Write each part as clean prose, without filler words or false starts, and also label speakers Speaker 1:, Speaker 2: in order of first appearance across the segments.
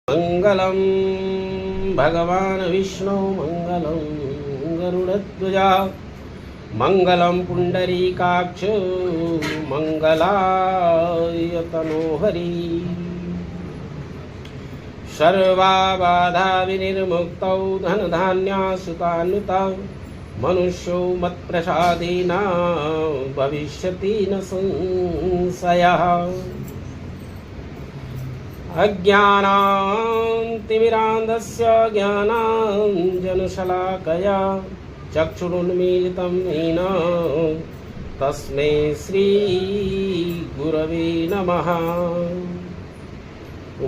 Speaker 1: मंगलम भगवान विष्णु मंगलम गरुड़ध्वजा मंगलम पुंडरीकाक्ष मंगलाय तनोहरि सर्वाबाधा विनिर्मुक्तौ धनधान्यासुतान्वितौ मनुष्यो मत्प्रसादेन भविष्यति न संशयः। अज्ञानान्तिमिरान्धस्य ज्ञानाञ्जनशलाकया चक्षुरुन्मीलितं येन तस्मै श्रीगुरवे नमः।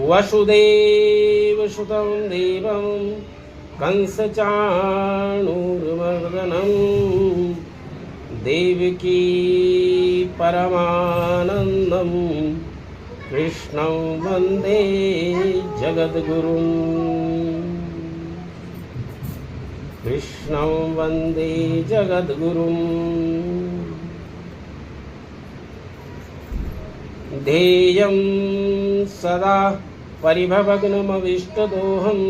Speaker 1: वसुदेवसुतं देवं कंसचाणूरमर्दनं देवकी परमानन्दं कृष्णं वन्दे जगद्गुरुं। कृष्णं वन्दे जगद्गुरुं। ध्येयं सदा परिभवग्नमविष्टदोहं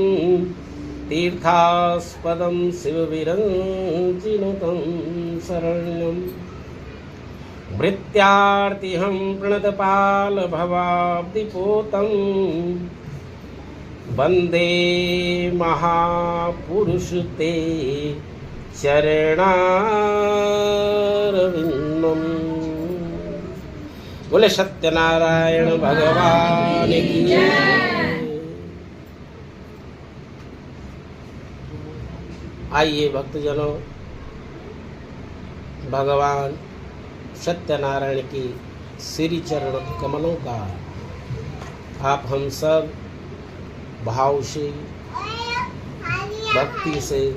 Speaker 1: तीर्थास्पदं शिवविरञ्चिनुतं शरण्यं भृत्यार्तिहं प्रणतपालभवाब्धिपोतं वन्दे महापुरुषते चरणारविन्दम्। बोले सत्यनारायण भगवान की जय। आइए भक्तजनों, भगवान सत्यनारायण की श्री चरण कमलों का आप हम सब भाव से, भक्ति से,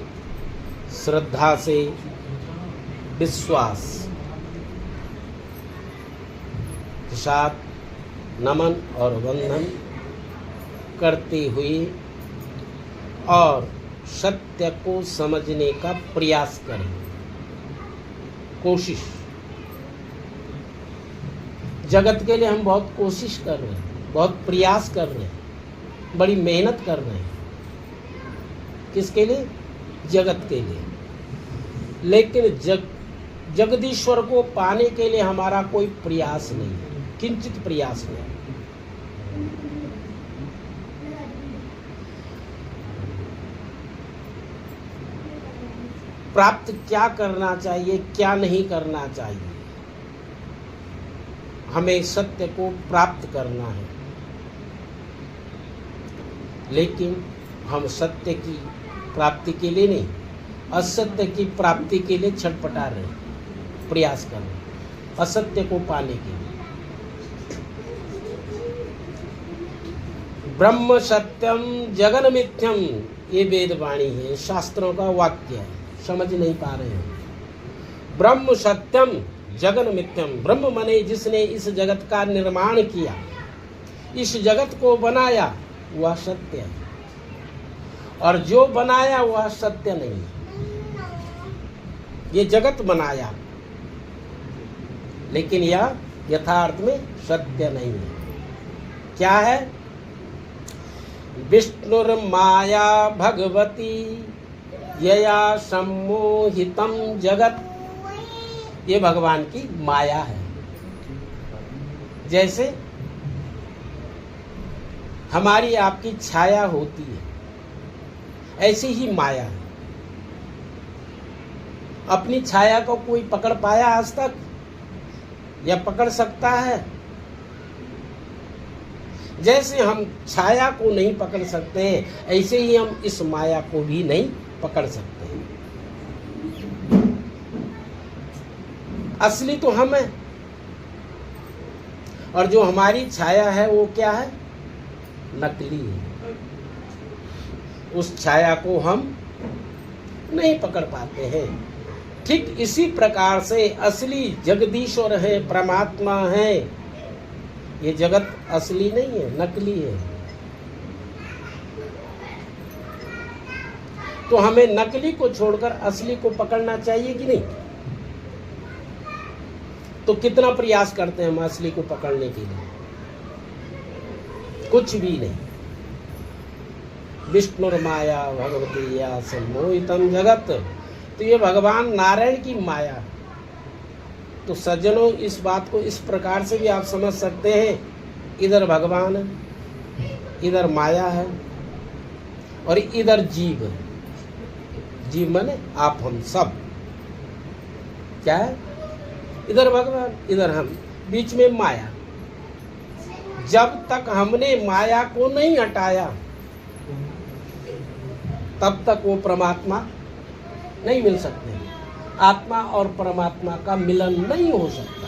Speaker 1: श्रद्धा से, विश्वास के साथ नमन और वंदन करते हुए और सत्य को समझने का प्रयास करें। कोशिश, जगत के लिए हम बहुत कोशिश कर रहे हैं, बहुत प्रयास कर रहे हैं, बड़ी मेहनत कर रहे हैं। किसके लिए? जगत के लिए। लेकिन जगदीश्वर को पाने के लिए हमारा कोई प्रयास नहीं है, किंचित प्रयास नहीं। प्राप्त क्या करना चाहिए, क्या नहीं करना चाहिए, हमें सत्य को प्राप्त करना है। लेकिन हम सत्य की प्राप्ति के लिए नहीं, असत्य की प्राप्ति के लिए छटपटा रहे हैं, प्रयास कर रहे हैं, असत्य को पाने के लिए। ब्रह्म सत्यम जगन मिथ्यम, ये वेदवाणी है, शास्त्रों का वाक्य है, समझ नहीं पा रहे हैं। ब्रह्म सत्यम जगन मिथ्यम, ब्रह्म माने जिसने इस जगत का निर्माण किया, इस जगत को बनाया, वह सत्य है, और जो बनाया वह सत्य नहीं है। ये जगत बनाया, लेकिन यह यथार्थ में सत्य नहीं है। क्या है? विष्णुर्माया भगवती यया सम्मोहितम जगत, ये भगवान की माया है। जैसे हमारी आपकी छाया होती है, ऐसी ही माया है। अपनी छाया को कोई पकड़ पाया आज तक, या पकड़ सकता है? जैसे हम छाया को नहीं पकड़ सकते हैं, ऐसे ही हम इस माया को भी नहीं पकड़ सकते हैं। असली तो हम है, और जो हमारी छाया है वो क्या है? नकली है। उस छाया को हम नहीं पकड़ पाते हैं। ठीक इसी प्रकार से असली जगदीश्वर है, परमात्मा है, ये जगत असली नहीं है, नकली है। तो हमें नकली को छोड़कर असली को पकड़ना चाहिए कि नहीं? तो कितना प्रयास करते हैं हम असली को पकड़ने के लिए? कुछ भी नहीं। विष्णुर्माया भगवती या सम्मोहितम जगत। तो ये भगवान नारायण की माया। तो सज्जनों, इस बात को इस प्रकार से भी आप समझ सकते हैं, इधर भगवान है, इधर माया है और इधर जीव है। जीव माने आप हम सब। क्या है? इधर भगवान, इधर हम, बीच में माया। जब तक हमने माया को नहीं हटाया तब तक वो परमात्मा नहीं मिल सकते। आत्मा और परमात्मा का मिलन नहीं हो सकता।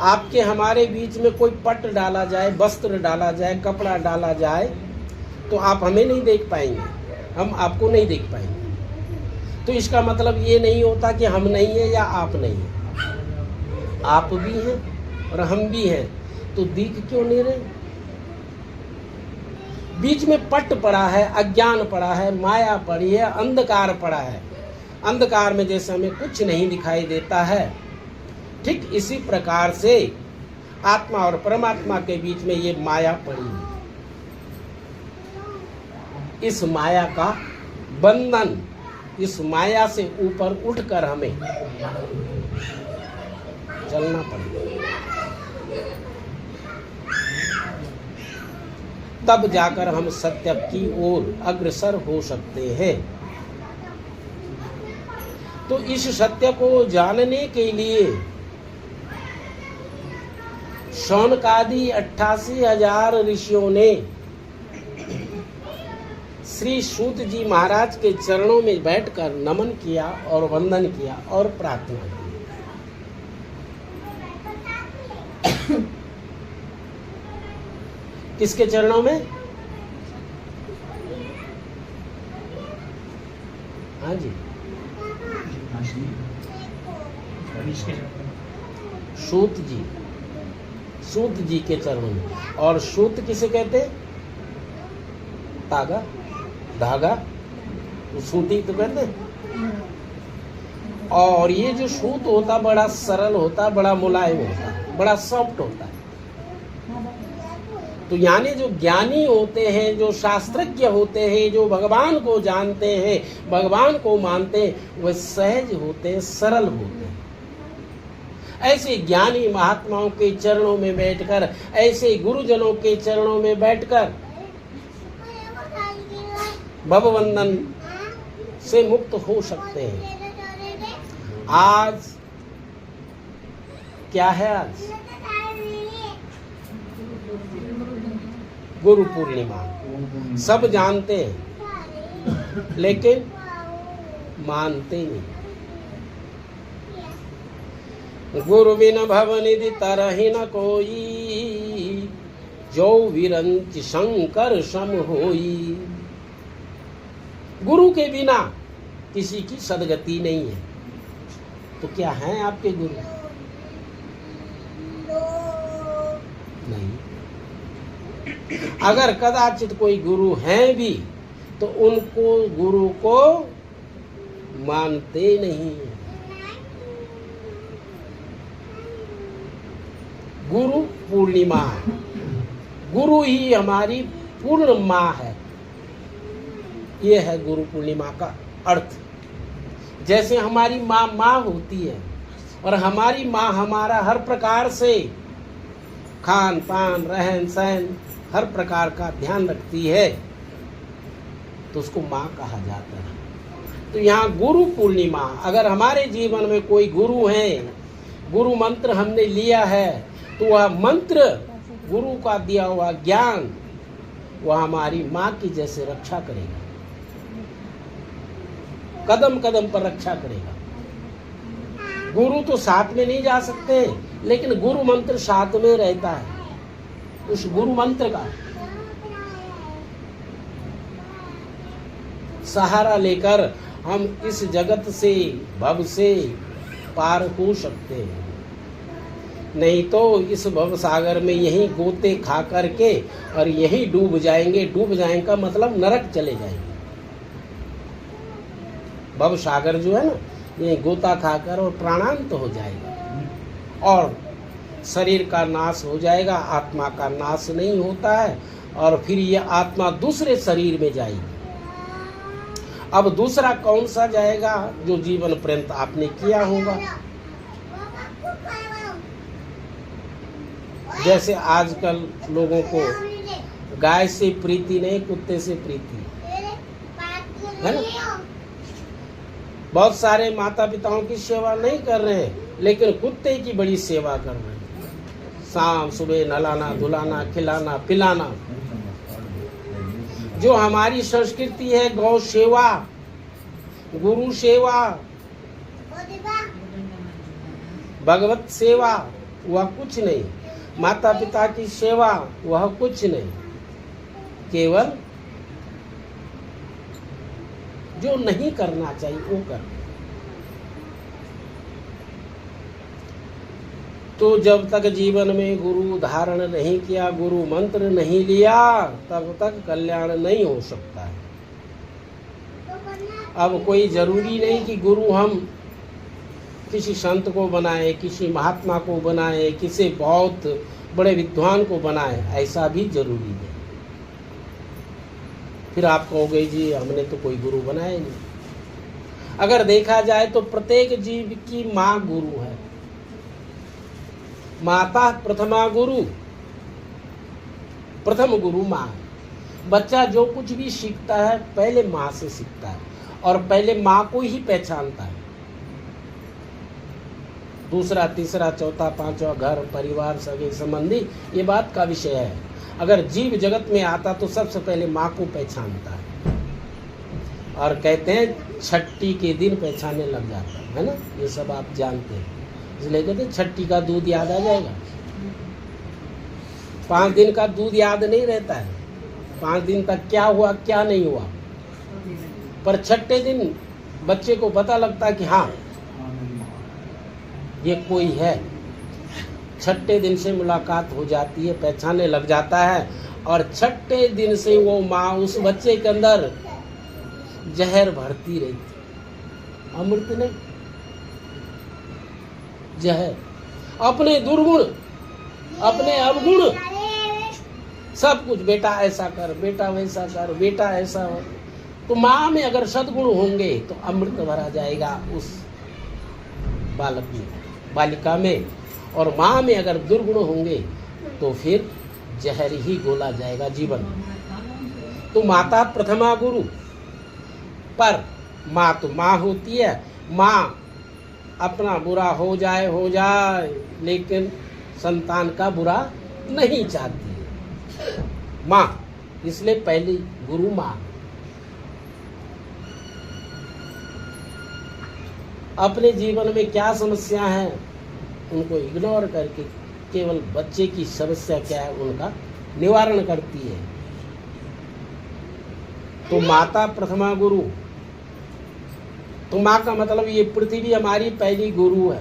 Speaker 1: आपके हमारे बीच में कोई पट डाला जाए, वस्त्र डाला जाए, कपड़ा डाला जाए, तो आप हमें नहीं देख पाएंगे, हम आपको नहीं देख पाएंगे। तो इसका मतलब ये नहीं होता कि हम नहीं है या आप नहीं है। आप भी हैं और हम भी हैं, तो दिख क्यों नहीं रहे? बीच में पट पड़ा है, अज्ञान पड़ा है, माया पड़ी है, अंधकार पड़ा है। अंधकार में जैसे हमें कुछ नहीं दिखाई देता है, ठीक इसी प्रकार से आत्मा और परमात्मा के बीच में ये माया पड़ी है। इस माया का बंधन, इस माया से ऊपर उठकर हमें चलना पड़ेगा, तब जाकर हम सत्य की ओर अग्रसर हो सकते हैं। तो इस सत्य को जानने के लिए शौनकादि 88,000 ऋषियों ने श्री सूत जी महाराज के चरणों में बैठकर नमन किया और वंदन किया और प्रार्थना की। किसके चरणों में? हाँ जी, सूत जी, सूत जी के चरणों में। और सूत किसे कहते? तागा, धागा, सूती तो कहते। और ये जो सूत होता बड़ा सरल होता, बड़ा मुलायम होता, बड़ा सॉफ्ट होता है। तो यानी जो ज्ञानी होते हैं, जो शास्त्रज्ञ होते हैं, जो भगवान को जानते हैं, भगवान को मानते हैं, वे सहज होते हैं, सरल होते हैं। ऐसे ज्ञानी महात्माओं के चरणों में बैठकर, ऐसे गुरुजनों के चरणों में बैठकर भवबंधन से मुक्त हो सकते हैं। आज क्या है? आज गुरु पूर्णिमा। सब जानते हैं लेकिन मानते नहीं। गुरु बिन भवनिधि तरहि न कोई, जो विरंच शंकर सम होई। गुरु के बिना किसी की सदगति नहीं है। तो क्या हैं आपके गुरु? नहीं। अगर कदाचित कोई गुरु हैं भी तो उनको, गुरु को मानते नहीं। गुरु पूर्णिमा, गुरु ही हमारी पूर्ण माँ है। ये है गुरु पूर्णिमा का अर्थ। जैसे हमारी माँ माँ होती है और हमारी माँ हमारा हर प्रकार से खान पान, रहन सहन, हर प्रकार का ध्यान रखती है, तो उसको माँ कहा जाता है। तो यहाँ गुरु पूर्णिमा, अगर हमारे जीवन में कोई गुरु है, गुरु मंत्र हमने लिया है, तो वह मंत्र, गुरु का दिया हुआ ज्ञान, वह हमारी माँ की जैसे रक्षा करेगा, कदम कदम पर रक्षा करेगा। गुरु तो साथ में नहीं जा सकते, लेकिन गुरु मंत्र साथ में रहता है। उस गुरु मंत्र का सहारा लेकर हम इस जगत से, भव से पार हो सकते हैं। नहीं तो इस भव सागर में यहीं गोते खा करके और यहीं डूब जाएंगे। डूब जाएंगे का मतलब नरक चले जाएंगे। भव सागर जो है ना, ये गोता खाकर और प्राणांत हो जाएगा। और शरीर का नाश हो जाएगा, आत्मा का नाश नहीं होता है, और फिर ये आत्मा दूसरे शरीर में जाएगी। अब दूसरा कौन सा जाएगा? जो जीवन पर्यंत आपने किया होगा। जैसे आजकल लोगों को गाय से प्रीति नहीं, कुत्ते से प्रीति है ना। बहुत सारे माता पिताओं की सेवा नहीं कर रहे हैं, लेकिन कुत्ते की बड़ी सेवा कर रहे हैं। शाम सुबह नहलाना धुलाना खिलाना पिलाना। जो हमारी संस्कृति है, गौ सेवा, गुरु सेवा, भगवत सेवा, वह कुछ नहीं। माता पिता की सेवा, वह कुछ नहीं। केवल जो नहीं करना चाहिए वो कर। तो जब तक जीवन में गुरु धारण नहीं किया, गुरु मंत्र नहीं लिया, तब तक कल्याण नहीं हो सकता है। अब कोई जरूरी नहीं कि गुरु हम किसी संत को बनाए, किसी महात्मा को बनाए, किसी बहुत बड़े विद्वान को बनाए, ऐसा भी जरूरी है। फिर आप कहोगे जी हमने तो कोई गुरु बनाया नहीं। अगर देखा जाए तो प्रत्येक जीव की माँ गुरु है। माता प्रथमा गुरु, प्रथम गुरु माँ है। बच्चा जो कुछ भी सीखता है पहले माँ से सीखता है, और पहले माँ को ही पहचानता है। दूसरा तीसरा चौथा पांचवा घर परिवार सगे संबंधी, ये बात का विषय है। अगर जीव जगत में आता तो सबसे पहले माँ को पहचानता है, और कहते हैं छठी के दिन पहचानने लग जाता है ना। ये सब आप जानते हैं, इसलिए कहते हैं छठी का दूध याद आ जाएगा। 5 दिन का दूध याद नहीं रहता है, 5 दिन तक क्या हुआ क्या नहीं हुआ, पर छठे दिन बच्चे को पता लगता है कि हाँ ये कोई है। छठे दिन से मुलाकात हो जाती है, पहचानने लग जाता है, और छठे दिन से वो माँ उस बच्चे के अंदर जहर भरती रहती, अमृत नहीं, जहर। अपने दुर्गुण, अपने अवगुण, सब कुछ, बेटा ऐसा कर, बेटा वैसा कर, बेटा ऐसा हो। तो माँ में अगर सद्गुण होंगे तो अमृत भरा जाएगा उस बालक में, बालिका में, और माँ में अगर दुर्गुण होंगे तो फिर जहर ही घोला जाएगा जीवन। तो माता प्रथमा गुरु, पर माँ तो माँ होती है। माँ अपना बुरा हो जाए, लेकिन संतान का बुरा नहीं चाहती है माँ, इसलिए पहली गुरु माँ। अपने जीवन में क्या समस्या है उनको इग्नोर करके केवल बच्चे की समस्या क्या है उनका निवारण करती है। तो माता प्रथमा गुरु, तो माँ का मतलब ये पृथ्वी हमारी पहली गुरु है।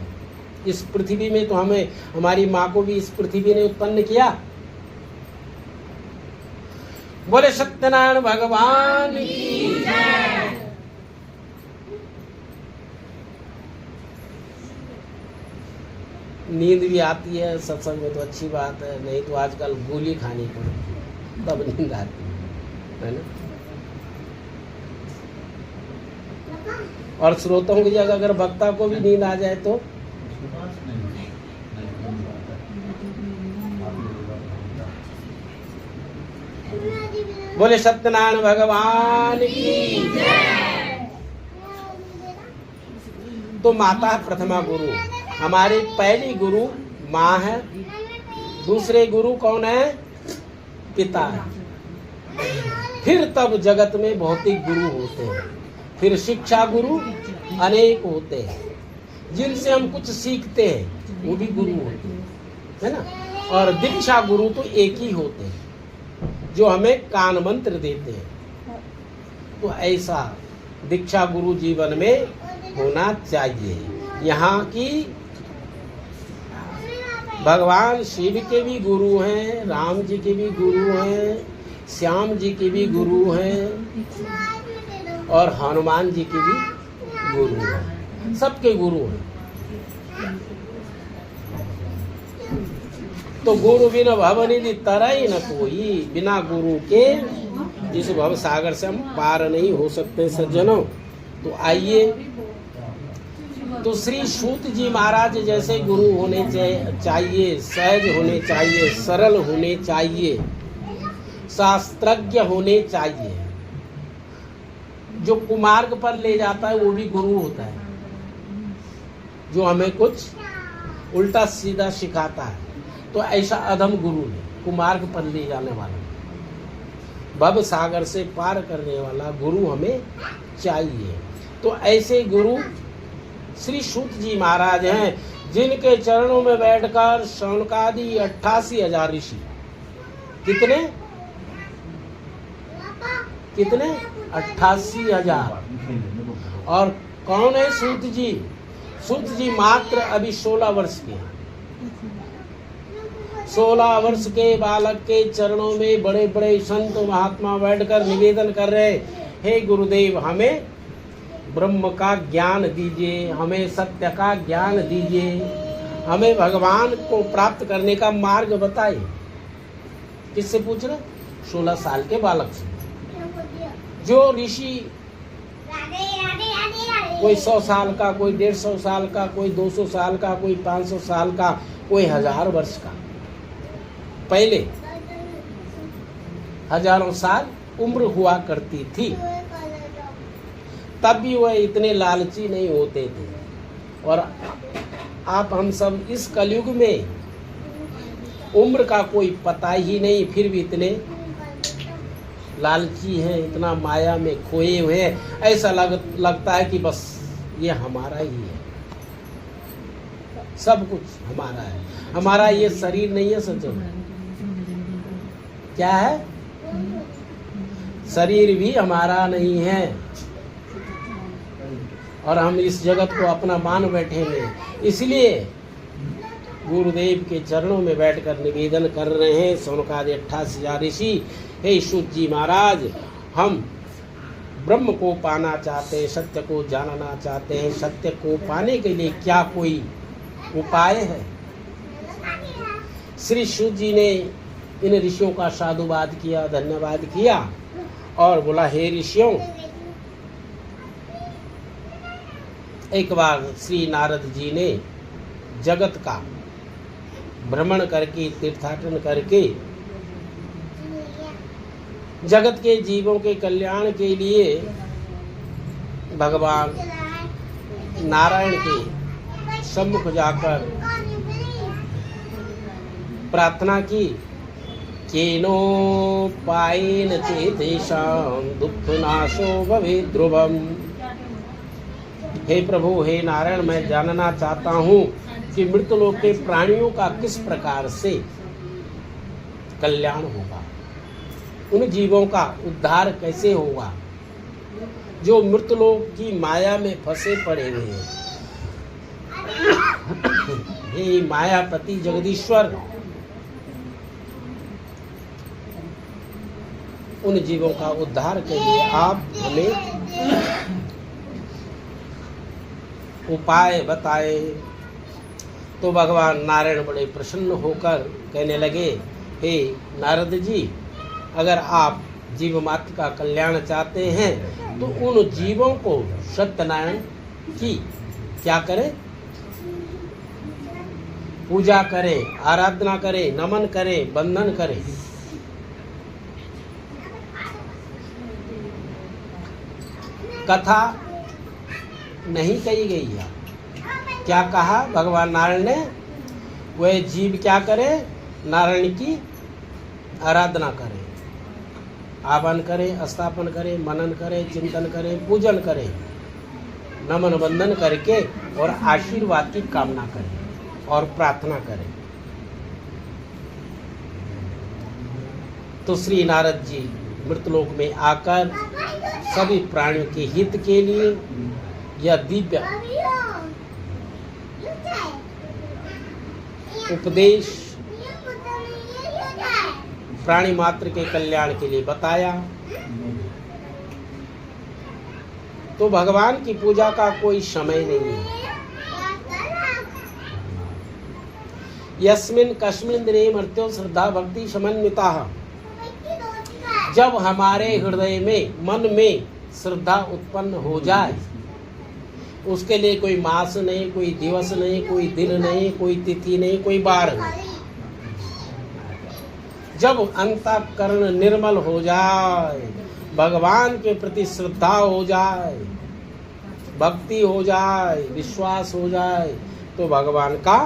Speaker 1: इस पृथ्वी में तो हमें, हमारी माँ को भी इस पृथ्वी ने उत्पन्न किया। बोले सत्यनारायण भगवान की जय। नींद भी आती है सत्संग में तो अच्छी बात है, नहीं तो आजकल गोली खानी पड़ती तब नींद आती है ना। और श्रोताओं की जगह अगर वक्ता को भी नींद आ जाए तो बोले सत्यनारायण भगवान की जय। तो माता प्रथमा गुरु, हमारी पहली गुरु माँ है। दूसरे गुरु कौन है? पिता है। फिर तब जगत में भौतिक गुरु होते हैं, फिर शिक्षा गुरु अनेक होते हैं, जिनसे हम कुछ सीखते हैं वो भी गुरु होते हैं, है ना। और दीक्षा गुरु तो एक ही होते हैं जो हमें कान मंत्र देते हैं। तो ऐसा दीक्षा गुरु जीवन में होना चाहिए। यहाँ की भगवान शिव के भी गुरु हैं, राम जी के भी गुरु हैं, श्याम जी के भी गुरु हैं, और हनुमान जी के भी गुरु हैं। सबके गुरु हैं। तो गुरु बिना भवनिधि तरई न कोई, बिना गुरु के इस भव सागर से हम पार नहीं हो सकते सज्जनों। तो आइए, तो श्री सूत जी महाराज जैसे गुरु होने चाहिए, सहज होने चाहिए, सरल होने चाहिए, शास्त्रज्ञ होने चाहिए। जो कुमार्ग पर ले जाता है वो भी गुरु होता है, जो हमें कुछ उल्टा सीधा सिखाता है। तो ऐसा अधम गुरु नहीं, कुमार्ग पर ले जाने वाला, भव सागर से पार करने वाला गुरु हमें चाहिए। तो ऐसे गुरु श्री सूत जी महाराज हैं, जिनके चरणों में बैठकर शौनकादि 88,000 ऋषि, कितने 88,000। और कौन है सूत जी? सूत जी मात्र अभी 16 वर्ष के, 16 वर्ष के बालक के चरणों में बड़े बड़े संत महात्मा बैठकर निवेदन कर रहे, हे गुरुदेव, हमें ब्रह्म का ज्ञान दीजिए, हमें सत्य का ज्ञान दीजिए, हमें भगवान को प्राप्त करने का मार्ग बताइए। किससे पूछ रहे? 16 साल के बालक से। जो ऋषि कोई 100 साल का, कोई 150 साल का, कोई 200 साल का, कोई 500 साल का, कोई 1000 वर्ष का, पहले हजारों साल उम्र हुआ करती थी, तब भी वह इतने लालची नहीं होते थे। और आप हम सब इस कलयुग में उम्र का कोई पता ही नहीं, फिर भी इतने लालची हैं, इतना माया में खोए हुए हैं। ऐसा लगता है कि बस ये हमारा ही है, सब कुछ हमारा है। हमारा ये शरीर नहीं है सज्जन, क्या है? शरीर भी हमारा नहीं है, और हम इस जगत को अपना मान बैठे हैं। इसलिए गुरुदेव के चरणों में बैठकर निवेदन कर रहे हैं शौनकादि 88,000 ऋषि, हे सूत जी महाराज, हम ब्रह्म को पाना चाहते हैं, सत्य को जानना चाहते हैं। सत्य को पाने के लिए क्या कोई उपाय है? श्री सूत जी ने इन ऋषियों का साधुवाद किया, धन्यवाद किया और बोला, हे ऋषियों, एक बार श्री नारद जी ने जगत का भ्रमण करके, तीर्थाटन करके, जगत के जीवों के कल्याण के लिए भगवान नारायण के सम्मुख जाकर प्रार्थना की, केनो पायेन चेतेषां दुःखनाशो भवेत् ध्रुवम्। हे प्रभु, हे नारायण, मैं जानना चाहता हूँ कि मृतलोक के प्राणियों का किस प्रकार से कल्याण होगा, उन जीवों का उद्धार कैसे होगा जो मृतलोक की माया में फंसे पड़े हुए हैं। हे मायापति जगदीश्वर, उन जीवों का उद्धार के लिए आप हमें उपाय बताए। तो भगवान नारायण बड़े प्रसन्न होकर कहने लगे, हे नारद जी, अगर आप जीव मात्र का कल्याण चाहते हैं तो उन जीवों को सत्यनारायण की क्या करें? पूजा करें, आराधना करें, नमन करें, वंदन करें। कथा नहीं कही गई है। क्या कहा भगवान नारायण ने? वह जीव क्या करे? नारायण की आराधना करें, आवाहन करें, स्थापन करें, मनन करें, चिंतन करें, पूजन करें, नमन वंदन करके और आशीर्वाद की कामना करें और प्रार्थना करें। तो श्री नारद जी मृतलोक में आकर सभी प्राणियों के हित के लिए यह दिव्य उपदेश प्राणी मात्र के कल्याण के लिए बताया। तो भगवान की पूजा का कोई समय नहीं है। यस्मिन् कस्मिन्द्रिये मर्त्यो श्रद्धा भक्ति समन्विता। जब हमारे हृदय में मन में श्रद्धा उत्पन्न हो जाए, उसके लिए कोई मास नहीं, कोई दिवस नहीं, कोई दिन नहीं, कोई तिथि नहीं, कोई बार नहीं। जब अंतःकरण निर्मल हो जाए, भगवान के प्रति श्रद्धा हो जाए, भक्ति हो जाए, विश्वास हो जाए, तो भगवान का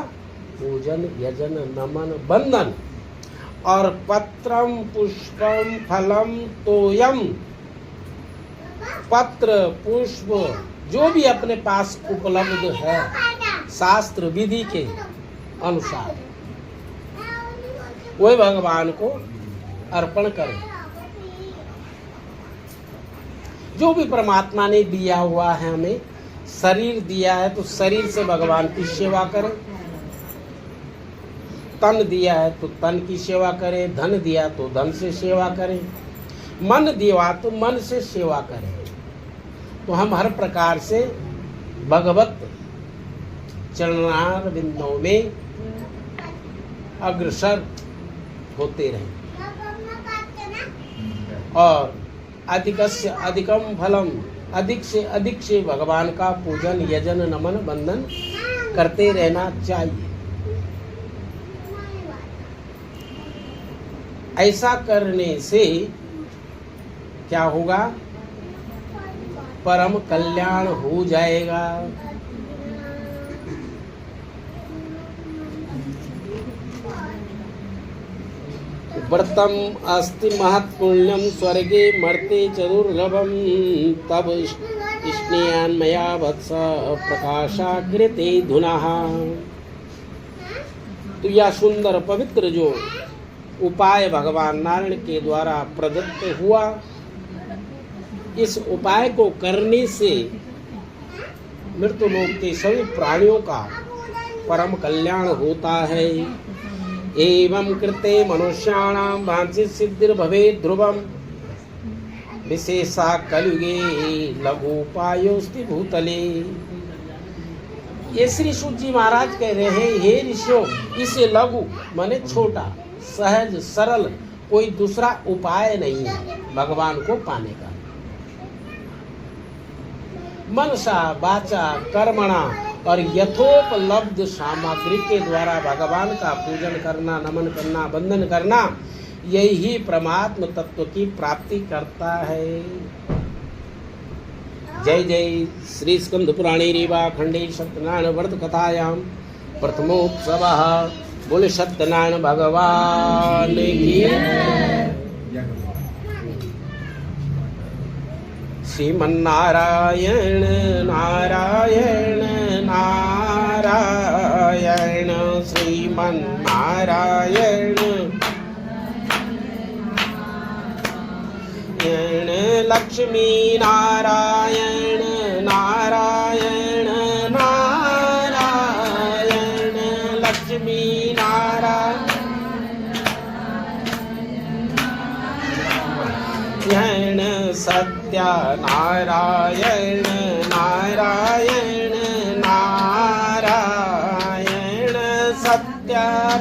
Speaker 1: पूजन यजन नमन बंदन और पत्रम पुष्पम फलम तोयम, पत्र पुष्प जो भी अपने पास उपलब्ध है शास्त्र विधि के अनुसार, वही भगवान को अर्पण करें। जो भी परमात्मा ने दिया हुआ है, हमें शरीर दिया है तो शरीर से भगवान की सेवा करें, तन दिया है तो तन की सेवा करें, धन दिया तो धन से सेवा करें, मन दिया तो मन से सेवा करें। तो हम हर प्रकार से भगवत चरणारविंदों में अग्रसर होते रहें और अधिकस्य अधिकम फलम, अधिक से भगवान का पूजन यजन नमन बंदन करते रहना चाहिए। ऐसा करने से क्या होगा? परम कल्याण हो जाएगा। व्रतम अस्ति महत्पुण्यम स्वर्गे मर्ते चतुर्लभम तब स्नेहान मया वत्स प्रकाशाग्रते धुनः। तो यह सुंदर पवित्र जो उपाय भगवान नारायण के द्वारा प्रदत्त हुआ, इस उपाय को करने से मृत्यु लोक के सभी प्राणियों का परम कल्याण होता है। एवं कृते मनुष्याणां वांछित सिद्धिर्भवेत् ध्रुवम् विशेषा कलियुगे लघुपायोस्ति भूतले। ये श्री सूत जी महाराज कह रहे हैं, हे ऋषियों, इसे लघु माने छोटा, सहज, सरल कोई दूसरा उपाय नहीं है भगवान को पाने का। मनसा वाचा कर्मणा और यथोपलब्ध सामग्री के द्वारा भगवान का पूजन करना, नमन करना, वंदन करना, यही परमात्म तत्व की प्राप्ति करता है। जय जय श्री स्कंद पुराणे रेवा खंडे सत्यनारायण व्रत कथायाम प्रथमोत्सवः। बोले सत्यनारायण भगवान की। श्रीमन्नारायण नारायण नारायण श्रीमन्नारायण लक्ष्मी नारायण नारायण नारायण लक्ष्मी नारायण सत्य नारायण नारायण नारायण सत्य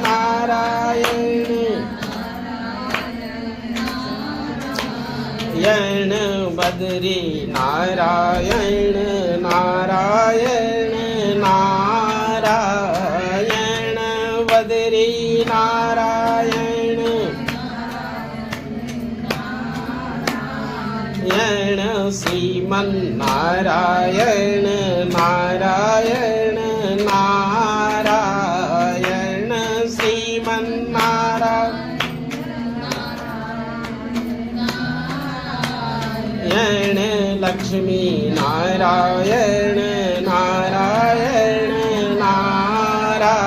Speaker 1: नारायण यण बद्री नारायण नारायण नारायण बद्री नारायण यण श्रीमन्नारायण नारायण नारायण श्रीमन्नारायण लक्ष्मी नारायण नारायण नारायण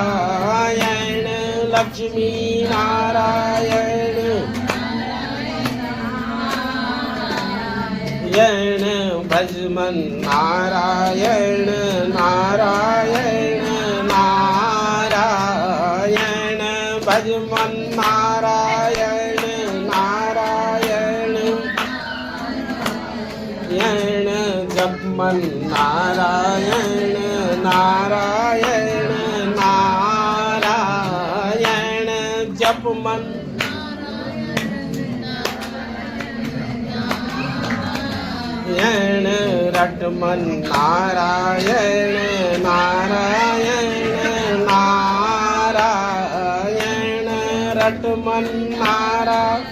Speaker 1: लक्ष्मी नारायण यण भजमन नारायण नारायण नारायण भजमन नारायण नारायण यण जपमन नारायण नारायण नारायण रटमन नारायण नारायण नारायण रटमन नारायण।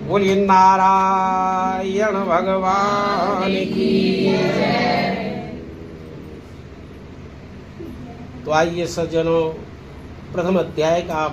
Speaker 1: बोलिए नारायण भगवान की। तो आइए सज्जनों, प्रथम अध्याय का